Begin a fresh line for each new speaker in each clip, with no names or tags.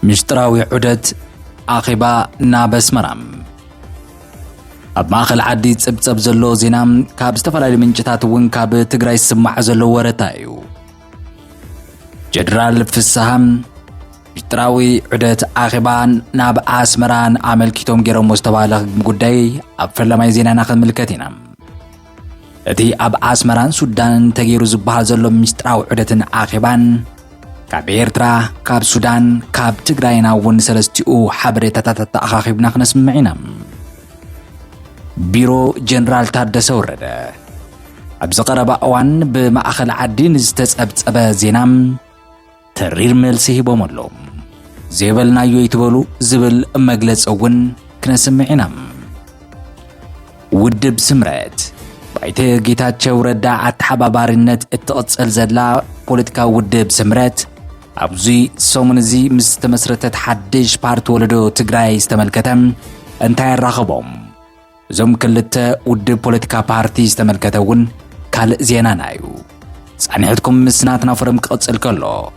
مشتراوي عدت آخبا نابس مرام أب ماخل عدي تسبتسب زلو زينام كاب استفلالي من جتات ون كاب تقراي السمع زلو ورتايو جدرال في السهم مشتراوي عدت آخبان ناب آسمران عمل كيتوم جيرو مستوالغ مقداي أب فرلما يزينا ناخد ملكتنا اتي أب آسمران سودان تغيرو زبال زلو مشتراوي عدت آخبان كاب إيرترا كاب سودان كاب تقراينا ون سلستيو حبري تتاتا أخاخبنا خنسمعنا بيرو جنرال تادس ورده أبز قربا أوان بمأخل عدين استسأبت أبا زينام ترير ملسيه بومرلو زيبلنا يويتبولو زبل مجلس أون كنسمعنا ودب سمرات بايته جيتات شوردا عتحبا بارنت اتقصل زدلا بوليتكا ودب سمرات أبزي سومنزي مستمسرتت حدش بارت ولدو تقراي استملكتم انتاي الرخبهم زم كلتا ودب بوليتكا بارتي استملكتون كال زينا نايو سعنيحتكم مسناتنا فرم قصل كله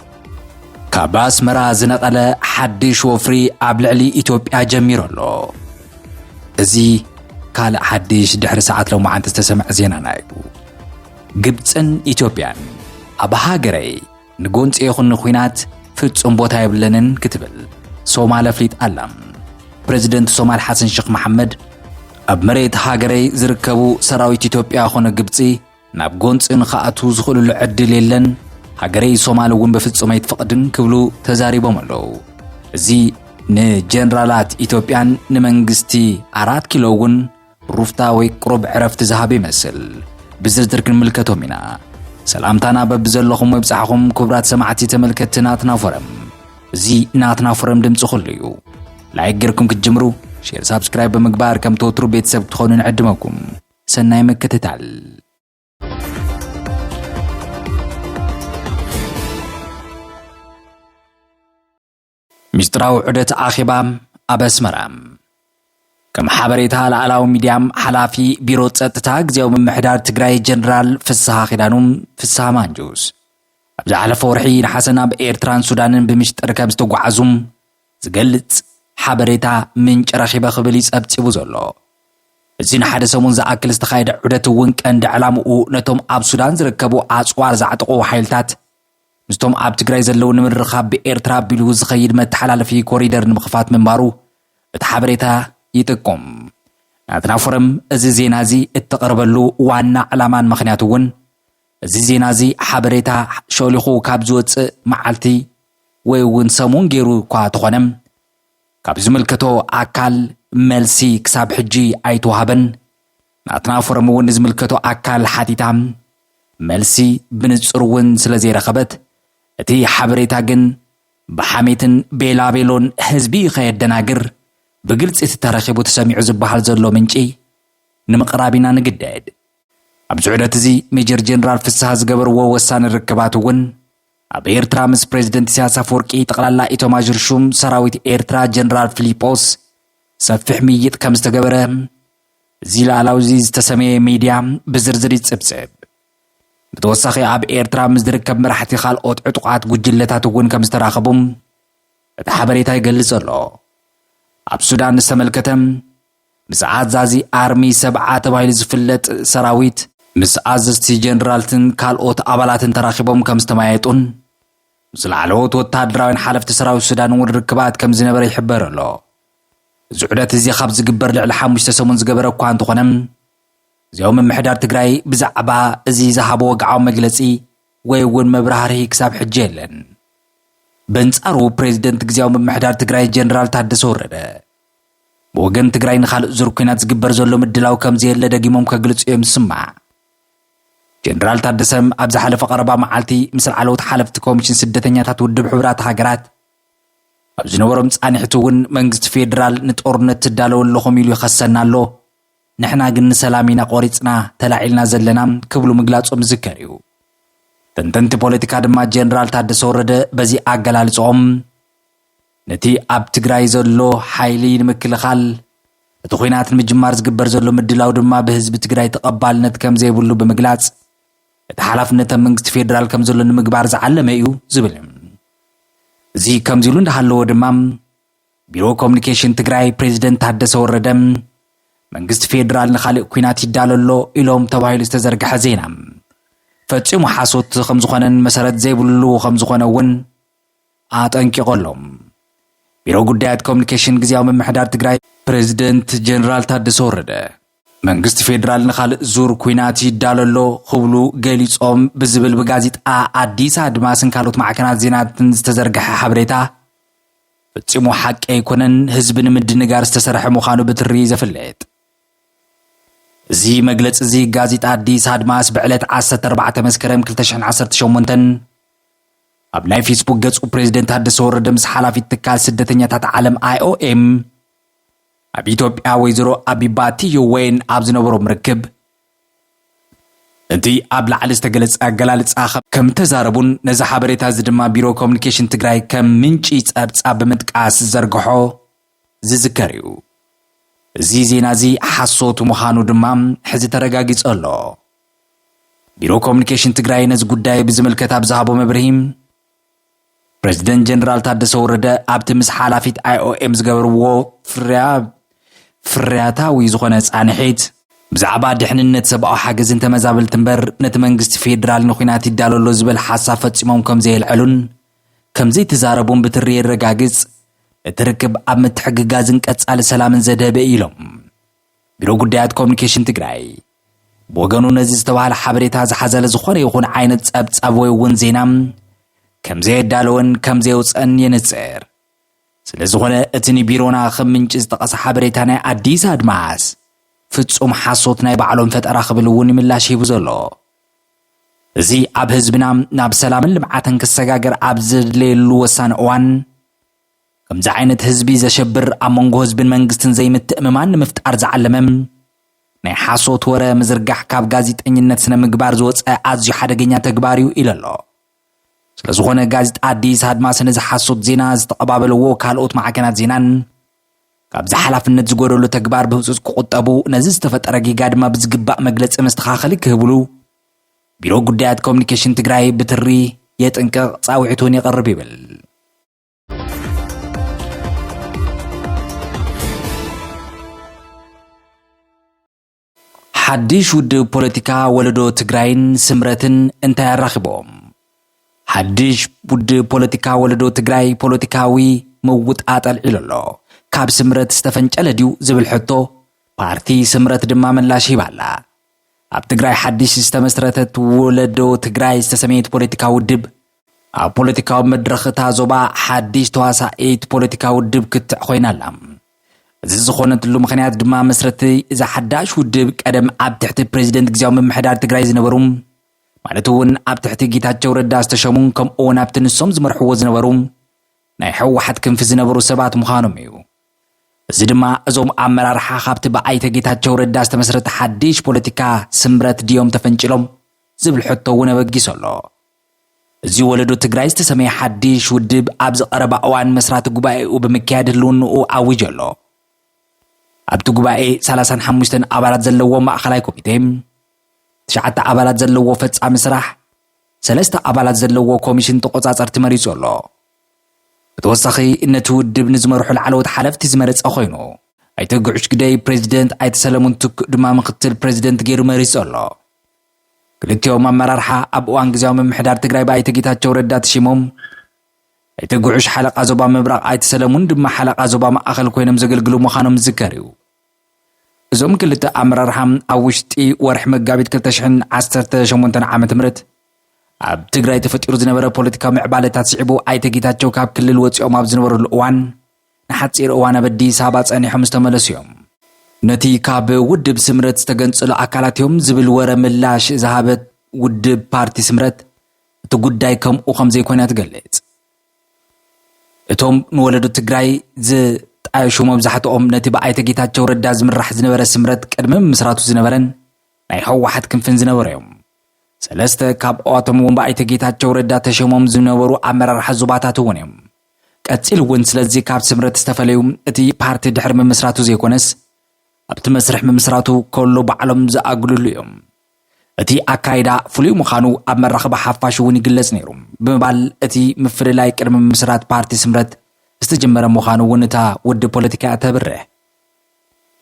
كاباس مرا زنقل حدش وفري أبلعلي إثيوبيا جميرولو ازي كال حدش دحر ساعات لو ما عن تستسمع زينا نايو قبتن إثيوبيان أبا هاجري نقونت إيخون نخوينات فتس أمبوتا يبلنن كتبل سومال فليت ألم بريزيدنت سومال حسن شيخ محمد أب مريت هاجري زركبو سراويت إثيوبيا خون قبتي ناب قونت إن خاطو زخلو العدل لن هاجري سومال ون بفتس أميت فقدن كبلو تزاري بوملو زي نجنرالات إثيوبيان نمنجستي 4 كيلوون روفتاوي قرب عرفت زهابي مسل بزرزركن ملكتو منا سلامتانا ببزلخم ويبصحكم كبرات سمعتي تملكتناتنا فرم زي ناتنا فرم دمص خليو لايك غيركم كتجمرو شير سبسكرايب بمقبار كم توترو بيتسب تخونوا نعدمكم سناي مكتتال مشتراو عدت آخبام أبس مرام كم حبريتها لعلاو ميديام حلافي بيرو تسطتا غزيو من محدار تقراي جنرال فسها خدانوم فسها مانجوس أبزا على فورحي نحسنا بإيرتران سودانن بمشتركة بستوقعزوم زقلت حبريتها من جرخيبا خبليس أبتسيبو زولو الزين حدثمون زاكل استخايد عدت ونك أند علامو نتوم أب سودان زركبو أسوار زعتقو حيلتات مستوم أب تقراي زلو نمر رخاب بإيرترا بلوز خيد متحلال في كوريدر نمخفات من بارو بتحبريتها يتقوم ناتنا فرم ازي زينازي اتقربلو وانا علامان مخنياتون ازي زينازي حبريتا شوليخو كابزوت معالتي ويون سمون جيرو كواتخونم كابزو ملكتو اكال ملسي كساب حجي ايتو هابن ناتنا فرم ون زملكتو اكال حاتيتام ملسي بنصرون سلازي رخبت اتي حبريتا جن بحميتن بيلا بيلون حزبي خيد دناجر بقلت اتترخبو تساميعو زبحال زلو منشي نمقرابينا نقداد أبزعودة زي ميجر جنرال فسها زقبر ووسان الركباتو ون أب إيرترا مس بريزيدنت سياسة فوركي تقلال لا إيتو ماجر شوم سراويت إيرترا جنرال فيليبوس سفح ميت كمستقبره زي لعلاو زي تسامي ميديا بزرزري تسبسب بتوسخي أب إيرترا مس دركب مرحتي خالقوت عطقات قجلتاتو ون كمستراخبهم اتحبريتا يقلز الله أب سودان نستملكتم مسعاد زازي آرمي 7 تبايل زفلت سراويت مسعازستي جنرالتن كالوت أبالاتن تراخبهم كمستمايتون مسلعلوت وتادراوين حالفت سراوي السودان والركبات كم زنبر يحبر الله زعودات زي خبز قبر لعلحام مشتسمون زقبر وكوان تخونم زيوم محدار تقراي بزعبا زي زهابو وقعو مجلسي ويون مبرهاري كساب حجيلن بنصارو بريزيدنت غزياو محدار تግራይ جنرال تادس ورده بوغن تግራይ نخالق زور كينات زغبر زلو مدلاو كم زيله دغيموم كغلص يم سمع جنرال تادسم ابز حلف قربا معالتي مثل علوت حلفت كوميشن سدتنياتات ودب حبرات هاجرات ابز نورم صانيحتون منغست فيدرال نطورنت تدالو لخم يلو يخسنالو نحنا جن سلامينا قوريصنا تلاعيلنا زلنا كبلو مغلاصوم ذكريو تنتنت بوليتيكا دما جنرال تادس ورده بزي اغلالصوم نتي اب تግራይ ዘሎ حيلي نمكلخال اتخوينات المجمار زغبر زلو مدلاو دما بحزب تግራይ تقبالነት كم زيبلو بمغلاص اتحالفنت منغست فيدرال كم زلو نمغبار زعلمه يو زبل زي كم زيلون دهالو دمام بيرو كوميونيكيشن تግራይ بريزيدنت ታደሰ ወረደ መንግስት ፌደራል ንኻልእ ኩናት ይዳለሎ ኢሎም ተባሂሉ ዝተዘርግሐ ዜና ፈጽሙ ሓሶት ከም ዝኾነን መሰረት ዘይብሉ ከም ዝኾነውን አጠንቂቆሎም ቢሮ ጉዳያት ኮሚኒኬሽን ግዚያዊ ምምሕዳር ትግራይ ፕሬዝደንት ጀነራል ታደሰ ወረደ መንግስት ፌደራል ንኻልእ ዙር ኩናት ይዳለሎ ክብሉ ገሊጾም ብዝብል በጋዜጣ አዲስ አድማስን ካልኦት ማዕከናት ዜናትን ዝተዘርግሐ ሓበሬታ ፈጽሙ ሓቂ ኣይኮነን ህዝብን ምድንጋር ዝተሰርሐ ምዃኑ ብትሪ ዘፍለጥ እዚ መግለጽ እዚ ጋዜጣ አዲስ አድማስ ብዕለት 14 መስከረም 2018 ኣብ ናይ ፌስቡክ ገጹ ፕሬዝደንት ታደሰ ወረደ ምስ ሓላፊት ትካል ስደተኛታት ዓለም IOM ኣብ ኢትዮጵያ ወይዘሮ አቢባቲ ወይን ኣብ ዝነበሮ ምርክብ እቲ ኣብ ላዕሊ ዝተገለጸ ኣገላልጻ ከም ተዛረቡን ነዚ ሓበሬታ እዚ ድማ ቢሮ ኮሚኒኬሽን ትግራይ ከም ምንጪ ጸብጻብ ብምጥቃስ ዘርግሖ ዝዝከር እዩ እዚ ዜና እዚ ሓሶት ምዃኑ ድማ ሕዚ ተረጋጊጹ ኣሎ ቢሮ ኮሚኒኬሽን ትግራይ ነዚ ጉዳይ ብዝምልከት ኣብ ዝሃቦ መብርሂም ፕሬዝደንት ጀነራል ታደሰ ወረደ ኣብቲ ምስ ሓላፊት IOM ዝገበርዎ ፍርያታዊ ዝኾነ ጻንሒት ብዛዕባ ድሕንነት ሰብኣዊ ሓገዝን ተመዛበልቲ እምበር ነቲ መንግስቲ ፌደራል ንኹናት ይዳለሎ ዝብል ሓሳብ ፈጺሞም ከም ዘይልዕሉን ከም ዘይተዛረቡን ብትሪ የረጋግጽ እቲ ርክብ ኣብ ምትሕግጋዝን ቀጻሊ ሰላምን ዘደበ ኢሎም ቢሮ ጉዳያት ኮሚኒኬሽን ትግራይ ብወገኑ ነዚ ዝተባህለ ሓበሬታ ዝሓዘለ ዝኾነ ይኹን ዓይነት ጸብጻብ ወይ እውን ዜና ከም ዘየዳለወን ከም ዘየውፅአን የንጽር ስለዝኾነ እቲ ንቢሮና ከም ምንጭ ዝተቐሰ ሓበሬታ ናይ አዲስ አድማስ ፍጹም ሓሶት ናይ ባዕሎም ፈጠራ ክብል እውን ምላሽ ሂቡ ዘሎ እዚ ኣብ ህዝብና ናብ ሰላምን ልምዓትን ክሰጋገር ኣብ ዝድለየሉ ወሳኒ እዋን ከምዚ ዓይነት ህዝቢ ዘሸብር ኣብ መንጎ ህዝብን መንግስትን ዘይምትእምማን ንምፍጣር ዝዓለመም ናይ ሓሶት ወረ ምዝርጋሕ ካብ ጋዜጠኝነት ስነ ምግባር ዝወፀ ኣዝዩ ሓደገኛ ተግባር እዩ ኢሉ ኣሎ ስለዝኾነ ጋዜጣ አዲስ አድማስ ነዚ ሓሶት ዜና ዝተቐባበልዎ ካልኦት ማዕከናት ዜናን ካብ ዝሓላፍነት ዝጎደሉ ተግባር ብህፁፅ ክቁጠቡ ነዚ ዝተፈጠረ ጌጋ ድማ ብዝግባእ መግለፂ መስተኻኸሊ ክህብሉ ቢሮ ጉዳያት ኮሚኒኬሽን ትግራይ ብትሪ የጥንቅቕ ጻውዒቱን ይቐርብ ይብል ሓድሽ ውድብ ፖለቲካ ወለዶ ትግራይን ስምረትን እንታይ ያራኽቦም ሓድሽ ውድብ ፖለቲካ ወለዶ ትግራይ ፖለቲካዊ ምውጣጠል ኢሉ ኣሎ ካብ ስምረት ዝተፈንጨለ ድዩ ዝብል ሕቶ ፓርቲ ስምረት ድማ ምላሽ ይባላ ኣብ ትግራይ ሓድሽ ዝተመስረተት ወለዶ ትግራይ ዝተሰመየት ፖለቲካዊ ውድብ ኣብ ፖለቲካዊ መድረኽ እታ ዞባ ሓድሽ ተዋሳኢት ፖለቲካዊ ውድብ ክትዕ ኮይና ኣላ እዚ ዝኾነትሉ ምኽንያት ድማ መስረቲ እዛ ሓዳሽ ውድብ ቀደም ኣብ ትሕቲ ፕሬዝደንት ግዚያዊ ምምሕዳር ትግራይ ዝነበሩ ማለት እውን ኣብ ትሕቲ ጌታቸው ረዳ ዝተሸሙ ከምኡውን ኣብቲ ንሶም ዝመርሕዎ ዝነበሩ ናይ ሕወሓት ክንፊ ዝነበሩ ሰባት ምዃኖም እዩ እዚ ድማ እዞም ኣመራርሓ ካብቲ ብኣይተ ጌታቸው ረዳ ዝተመስረተ ሓድሽ ፖለቲካ ስምረት ድዮም ተፈንጭሎም ዝብል ሕቶ እውን ኣበጊሱ ኣሎ እዚ ወለዶ ትግራይ ዝተሰመየ ሓድሽ ውድብ ኣብ ዝቐረባ እዋን መስራቲ ጉባኤኡ ብምክያድ ህልውንኡ ኣዊጁ ኣሎ ኣብቲ ጉባኤ 35 ኣባላት ዘለዎ ማእኸላይ ኮሚቴ 9 ኣባላት ዘለዎ ፈጻሚ ስራሕ 3 ኣባላት ዘለዎ ኮሚሽን ተቆጻጸርቲ መሪጹ ኣሎ ብተወሳኺ ነቲ ውድብ ንዝመርሑ ላዕለዎት ሓለፍቲ ዝመረጸ ኮይኑ ኣይተ ጉዕሽ ግደይ ፕሬዝደንት ኣይተ ሰለሞን ቱክ ድማ ምክትል ፕሬዝደንት ገይሩ መሪጹ ኣሎ ክልቲኦም ኣመራርሓ ኣብ እዋን ግዚያዊ ምምሕዳር ትግራይ ብኣይተ ጌታቸው ረዳ ተሺሞም ኣይተ ጉዕሽ ሓለቓ ዞባ ምብራቕ ኣይተ ሰለሞን ድማ ሓለቓ ዞባ ማእኸል ኮይኖም ዘገልግሉ ምዃኖም ዝዝከር እዩ እዞም ክልተ ኣመራርሓ ኣብ ውሽጢ ወርሒ መጋቢት 2018 ዓመተ ምህረት ኣብ ትግራይ ተፈጢሩ ዝነበረ ፖለቲካዊ ምዕባለታት ስዒቡ ኣይተ ጌታቸው ካብ ክልል ወፂኦም ኣብ ዝነበሩሉ እዋን ንሓፂር እዋን ኣብ ኣዲስ ኣበባ ጸኒሖም ዝተመለሱ እዮም ነቲ ካብ ውድብ ስምረት ዝተገንጸሉ ኣካላት እዮም ዝብል ወረ ምላሽ ዝሃበት ውድብ ፓርቲ ስምረት እቲ ጉዳይ ከምኡ ከም ዘይኮነ ትገልጽ እቶም ንወለዶ ትግራይ ዝጣየሹ መብዛሕትኦም ነቲ ብኣይተ ጌታቸው ረዳ ዝምራሕ ዝነበረ ስምረት ቅድሚ ምስራቱ ዝነበረን ናይ ሕወሓት ክንፍን ዝነበሩ እዮም ሰለስተ ካብኣቶም እውን ብኣይተ ጌታቸው ረዳ ተሸሞም ዝነበሩ ኣመራርሓ ዞባታት እውን እዮም ቀፂል እውን ስለዚ ካብ ስምረት ዝተፈለዩ እቲ ፓርቲ ድሕሪ ምምስራቱ ዘይኮነስ ኣብቲ መስርሕ ምምስራቱ ከሎ ባዕሎም ዝኣግልሉ እዮም እቲ ኣካይዳ ፍሉይ ምዃኑ ኣብ መራኸቢ ሓፋሽ እውን ይግለጽ ነይሩ ብምባል እቲ ምፍልላይ ቅድሚ ምስራት ፓርቲ ስምረት ዝተጀመረ ምዃኑ እውን እታ ውድብ ፖለቲካ ተብርህ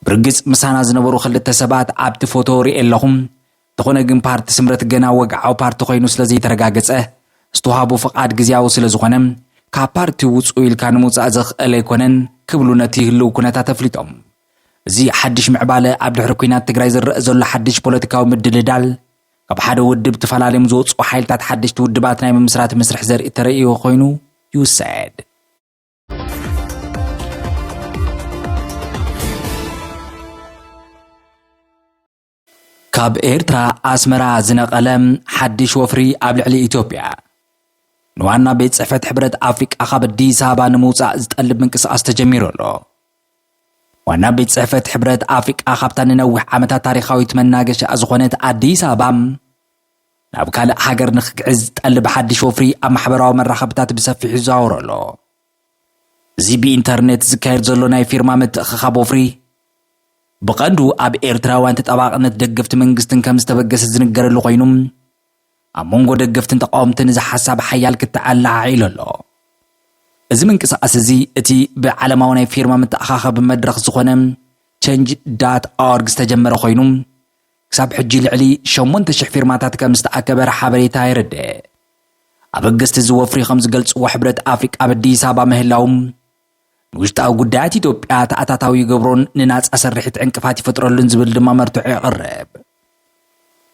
ብርግጽ ምሳና ዝነበሩ ክልተ ሰባት ኣብቲ ፎቶ ሪኢ ኣለኹም ተኾነ ግን ፓርቲ ስምረት ገና ወግዓዊ ፓርቲ ኮይኑ ስለዘይተረጋገጸ ዝተዋሃቡ ፍቓድ ግዝያዊ ስለ ዝኾነ ካብ ፓርቲ ውፅኡ ኢልካ ንምውፃእ ዘኽእል ኣይኮነን ክብሉ ነቲ ህልው ኩነታት ኣፍሊጦም እዚ ሓድሽ ምዕባለ ኣብ ድሕሪ ኩናት ትግራይ ዝረአ ዘሎ ሓድሽ ፖለቲካዊ ምድልዳል ካብ ሓደ ውድብ ተፈላለዮም ዝወፁ ሓይልታት ሓድሽቲ ውድባት ናይ ምምስራት መስርሕ ዘርኢ ተረእዮ ኮይኑ ይውሰድ ካብ ኤርትራ ኣስመራ ዝነቐለ ሓድሽ ወፍሪ ኣብ ልዕሊ ኢትዮጵያ ንዋና ቤት ጽሕፈት ሕብረት ኣፍሪቃ ካብ ኣዲስ ኣበባ ንምውፃእ ዝጠልብ ምንቅስቓስ ተጀሚሩ ኣሎ ዋና ቤት ጽሕፈት ሕብረት ኣፍሪቃ ካብታ ንነዊሕ ዓመታት ታሪኻዊት መናገሻ ዝኾነት ኣዲስ ኣበባ ናብ ካልእ ሃገር ንኽግዕዝ ዝጠልብ ሓድሽ ወፍሪ ኣብ ማሕበራዊ መራኸብታት ብሰፊሑ ይዘዋወር ኣሎ እዚ ብኢንተርኔት ዝካየድ ዘሎ ናይ ፊርማ ምትእኽኻብ ወፍሪ ብቐንዱ ኣብ ኤርትራውያን ተጠባቕነት ደገፍቲ መንግስትን ከም ዝተበገሰ ዝንገረሉ ኮይኑ ኣብ መንጎ ደገፍትን ተቃወምትን እዚ ሓሳብ ሓያል ክትዓላዓዒል ኣሎ እዚ ምንቅስቓስ እዚ እቲ ብዓለማዊ ናይ ፊርማ ምትእኽኻብ መድረኽ ዝኾነ change.org ዝተጀመረ ኮይኑ ክሳብ ሕጂ ልዕሊ 8,000 ፊርማታት ከም ዝተኣከበ ሓበሬታ ይርድእ ኣበገስቲ እዚ ወፍሪ ከም ዝገልጽዎ ሕብረት ኣፍሪቃ በዲስ ኣበባ ምህላው ውሽጣዊ ጉዳያት ኢትዮጵያ ተኣታታዊ ገብሮን ንናጻ ስርሒት ዕንቅፋት ይፈጥረሉን ዝብል ድማ መርትዑ ይቐርብ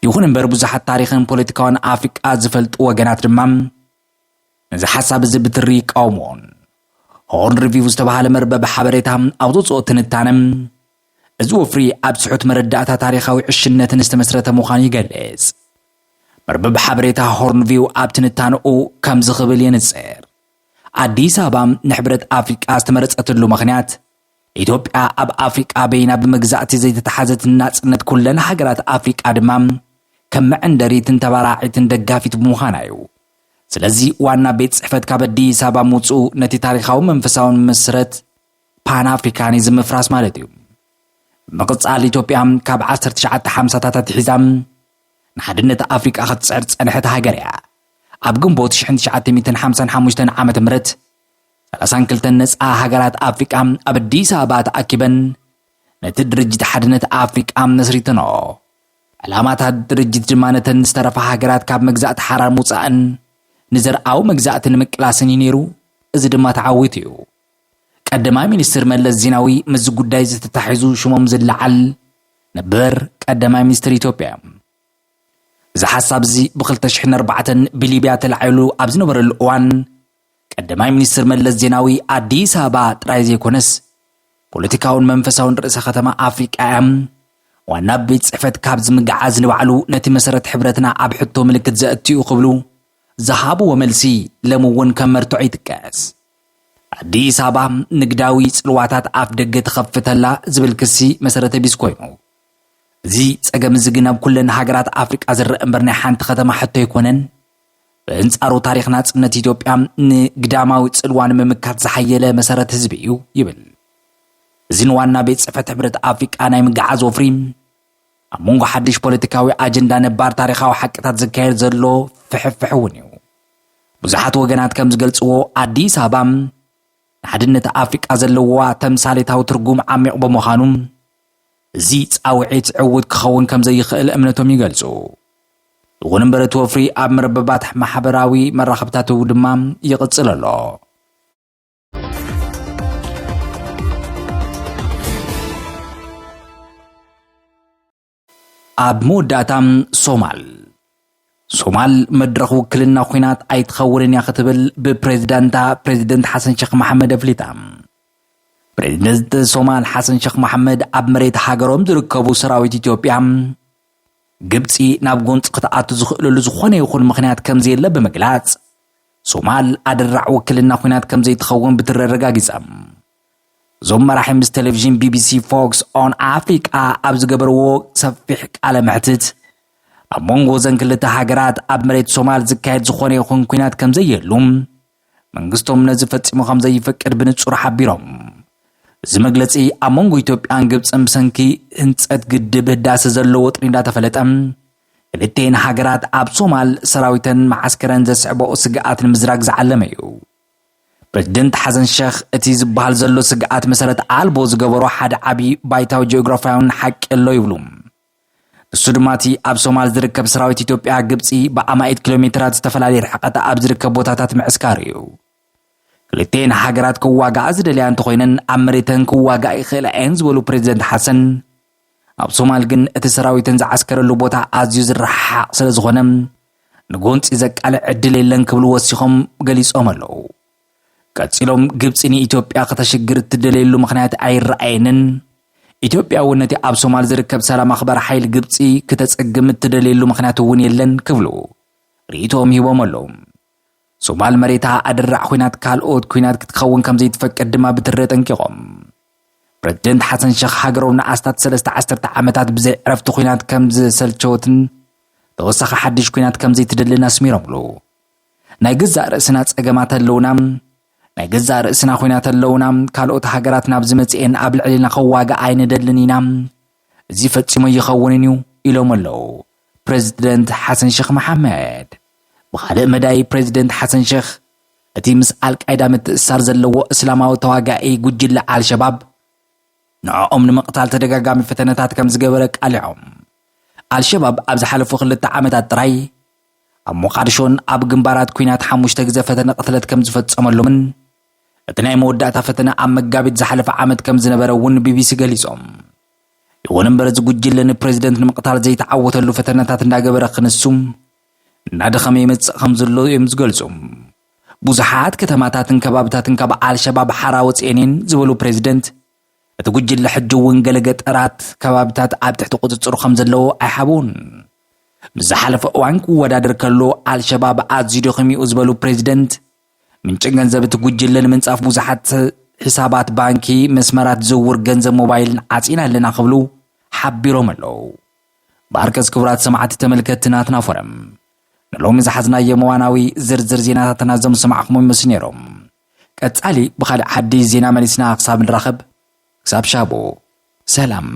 ይኹን እምበር ብዙሓት ታሪኽን ፖለቲካውን ኣፍሪቃ ዝፈልጡ ወገናት ድማ ነዚ ሓሳብ እዚ ብትሪ ይቃወምዎን ሆርን ሪቪው ዝተባሃለ መርበብ ሓበሬታ ኣብ ዘውፅኦ ትንታነ እዚ ወፍሪ ኣብ ስሑት መረዳእታ ታሪኻዊ ዕሽነትን ዝተመስረተ ምዃኑ ይገልጽ መርበብ ሓበሬታ ሆርን ሪቪው ኣብ ትንታንኡ ከም ዝኽብል የንጽር ኣዲስ ኣበባ ንሕብረት ኣፍሪቃ ዝተመረፀትሉ ምኽንያት ኢትዮጵያ ኣብ ኣፍሪቃ በይና ብምግዛእቲ ዘይተተሓዘት ናጽነት ኩለን ሃገራት ኣፍሪቃ ድማ ከም መዕንደሪትን ተባራዒትን ደጋፊት ብምዃና እዩ ስለዚ ዋና ቤት ጽሕፈት ካብ ኣዲስ ኣበባ ምውፅኡ ነቲ ታሪኻዊ መንፈሳውን መሰረት ፓን ኣፍሪካኒዝም ምፍራስ ማለት እዩ መቕጻል ኢትዮጵያ ካብ 1950ታት ሒዛ ንሓድነት ኣፍሪቃ ክትፅዕር ፀንሐት ሃገር እያ ኣብ ግንቦት 1955 ዓመተ ምህረት 32 ነፃ ሃገራት ኣፍሪቃ ኣብ ኣዲስ ኣበባ ተኣኪበን ነቲ ድርጅት ሓድነት ኣፍሪቃ መስሪተኖ ዕላማታት ድርጅት ድማ ነተን ዝተረፋ ሃገራት ካብ መግዛእቲ ሓራር ምውፃእን ንዘርኣዊ መግዛእቲ ንምቅላስን ነይሩ እዚ ድማ ተዓዊት እዩ ቀዳማይ ሚኒስትር መለስ ዜናዊ ምስ ጉዳይ ዝተታሒዙ ሽሞም ዝለዓል ነበር ቀዳማይ ሚኒስትር ኢትዮጵያ እዚ ሓሳብ እዚ ብ2004 ብሊብያ ተላዒሉ ኣብ ዝነበረሉ እዋን ቀዳማይ ሚኒስትር መለስ ዜናዊ ኣዲስ ኣበባ ጥራይ ዘይኮነስ ፖለቲካውን መንፈሳውን ርእሰ ከተማ ኣፍሪቃ ዋና ቤት ጽሕፈት ካብ ዝምግዓዝ ንባዕሉ ነቲ መሰረት ሕብረትና ኣብ ሕቶ ምልክት ዘእትዩ ክብሉ ዝሃብዎ መልሲ ለምውን ከም መርትዑ ይጥቀስ ኣዲስ ኣበባ ንግዳዊ ጽልዋታት ኣፍ ደገ ትኸፍተላ ዝብል ክሲ መሰረተ ቢስ ኮይኑ እዚ ፀገም እዚ ግን ኣብ ኩለን ሃገራት ኣፍሪቃ ዝረአ እምበር ናይ ሓንቲ ከተማ ሕቶ ኣይኮነን በእንጻሩ ታሪኽ ናጽነት ኢትዮጵያ ንግዳማዊ ጽልዋን ምምካት ዝሓየለ መሰረት ህዝቢ እዩ ይብል እዚ ንዋና ቤት ጽሕፈት ሕብረት ኣፍሪቃ ናይ ምግዓዝ ወፍሪ ኣብ መንጎ ሓድሽ ፖለቲካዊ ኣጀንዳ ነባር ታሪኻዊ ሓቅታት ዝካየድ ዘሎ ፍሕፍሕ እውን እዩ ብዙሓት ወገናት ከም ዝገልጽዎ ኣዲስ ኣበባ ንሓድነት ኣፍሪቃ ዘለዋ ተምሳሌታዊ ትርጉም ዓሚቕ ብምዃኑ እዚ ጻውዒት ዕውት ክኸውን ከም ዘይኽእል እምነቶም ይገልጹ ይኹን እምበር እቲ ወፍሪ ኣብ መርበባት ማሕበራዊ መራኸብታቱ ድማ ይቕጽል ኣሎ ኣብ መወዳእታ ሶማል መድረኽ ውክልና ኩናት ኣይትኸውንን እያ ክትብል ብፕሬዚደንት ሓሰን ሼክ መሓመድ ኣፍሊጣ ፕሬዚደንት ሶማል ሓሰን ሼክ መሓመድ ኣብ መሬት ሃገሮም ዝርከቡ ሰራዊት ኢትዮጵያ ግብፂ ናብ ጎንፂ ክትኣቱ ዝኽእለሉ ዝኾነ ይኹን ምኽንያት ከም ዘየለ ብምግላጽ ሶማል ኣደራዕ ውክልና ኩናት ከም ዘይትኸውን ብትረጋጊጻ ዞም መራሒ ምስ ቴሌቪዥን ቢቢሲ ፎክስ ኦን ኣፍሪቃ ኣብ ዝገበርዎ ሰፊሕ ቃለ መሕትት ኣብ መንጎ ዘን ክልተ ሃገራት ኣብ መሬት ሶማል ዝካየድ ዝኾነ ይኹን ኩናት ከም ዘየሉ መንግስቶም ነዚ ፈጺሙ ከም ዘይፈቅድ ብንጹር ሓቢሮም እዚ መግለጺ ኣብ መንጎ ኢትዮጵያን ግብፅን ብሰንኪ ህንፀት ግድብ ህዳሴ ዘለዎ ወጥሪ እንዳተፈለጠ ክልቴን ሃገራት ኣብ ሶማል ሰራዊተን ማዓስከረን ዘስዕቦ ስግኣት ንምዝራግ ዝዓለመ እዩ ፕሬዝደንት ሓሰን ሼኽ እቲ ዝበሃል ዘሎ ስግኣት መሰረት ኣልቦ ዝገበሮ ሓደ ዓቢ ባይታዊ ጂኦግራፊያውን ሓቂ ኣሎ ይብሉ ንሱ ድማ እቲ ኣብ ሶማል ዝርከብ ሰራዊት ኢትዮጵያ ግብፂ ብኣማኢት ኪሎሜትራት ዝተፈላለዩ ርሕቀት ኣብ ዝርከብ ቦታታት ምዕስካር እዩ ክልቴን ሃገራት ክዋጋኣ ዝደልያ እንተኮይነን ኣብ መሬተን ክዋጋእ ይኽእላ እየን ዝበሉ ፕሬዝደንት ሓሰን ኣብ ሶማል ግን እቲ ሰራዊተን ዝዓስከረሉ ቦታ ኣዝዩ ዝረሓቕ ስለ ዝኾነ ንጎንፂ ዘቃልዕ ዕድል የለን ክብሉ ወሲኾም ገሊፆም ኣለዉ ቀፂሎም ግብፂ ንኢትዮጵያ ከተሽግር እትደልየሉ ምክንያት ኣይረኣየንን ኢትዮጵያ እውን ነቲ ኣብ ሶማል ዝርከብ ሰላም ኣኽባሪ ሓይሊ ግብፂ ክተፀግም እትደልየሉ ምክንያት እውን የለን ክብሉ ርእይቶም ሂቦም ኣለዉ ሶማል መሬታ ኣድራዕ ኩናት ካልኦት ኩናት ክትኸውን ከም ዘይትፈቅድ ድማ ብትረ ጠንቂቖም ፕሬዝደንት ሓሰን ሼኽ ሃገሮም ንኣስታት 3 ዓመታት ብዘይ ዕረፍቲ ኩናት ከም ዝሰልቸወትን ተወሳኺ ሓድሽ ኩናት ከም ዘይትደልን ኣስሚሮምሉ ናይ ገዛእ ርእስና ፀገማት ኣለውና ናይ ገዛእ ርእስና ኩናት ኣለውና ካልኦት ሃገራት ናብ ዝመፅአን ኣብ ልዕልና ክዋጋእ ኣይንደልን ኢና እዚ ፈፂሞ ይኸውንን እዩ ኢሎም ኣለዉ ፕሬዝደንት ሓሰን ሼኽ መሓመድ ብኻልእ መዳይ ፕሬዝደንት ሓሰን ሼኽ እቲ ምስ ኣልቃይዳ ምትእስሳር ዘለዎ እስላማዊ ተዋጋኢ ጉጅለ ኣልሸባብ ንዕኦም ንምቕታል ተደጋጋሚ ፈተነታት ከም ዝገበረ ቃሊዖም ኣልሸባብ ኣብ ዝሓለፉ 2 ዓመታት ጥራይ ኣብ ሞቃዲሾን ኣብ ግንባራት ኩናት 5 ግዜ ፈተነ ቅትለት ከም ዝፈጸመሎምን እቲ ናይ መወዳእታ ፈተነ ኣብ መጋቢት ዝሓለፈ ዓመት ከም ዝነበረ እውን ቢቢሲ ገሊፆም ይኹን እምበር እዚ ጉጅለ ንፕሬዝደንት ንምቕታል ዘይተዓወተሉ ፈተነታት እንዳገበረ ክንሱም እናደኸመ ይመጽእ ከም ዘሎ እዮም ዝገልጹ ብዙሓት ከተማታትን ከባብታትን ካብ ኣልሸባብ ሓራ ወፅአን ዝበሉ ፕሬዝደንት እቲ ጉጅለ ሕጂ እውን ገለ ገጠራት ከባብታት ኣብ ትሕቲ ቁፅፅሩ ከም ዘለዎ ኣይሓቡን ብዝሓለፈ እዋን ክወዳደር ከሎ ኣልሸባብ ኣዝዩ ደኺሙ ዝበሉ ፕሬዝደንት ምንጭ ገንዘብ እቲ ጉጅለ ንምንጻፍ ብዙሓት ሒሳባት ባንኪ መስመራት ዝውውር ገንዘብ ሞባይልን ዓፂና ኣለና ክብሉ ሓቢሮም ኣለዉ ባርከስ ክቡራት ሰማዕቲ ተመልከትና ትናፈረም ንሎሚ ዝሓዝናዮ መዋናዊ ዝርዝር ዜናታትና ዞም ሰማዕኹም ይመስሉ ነይሮም ቀጻሊ ብኻልእ ሓዲስ ዜና መሊስና ክሳብ ንራኸብ ክሳብ ሻቦ ሰላም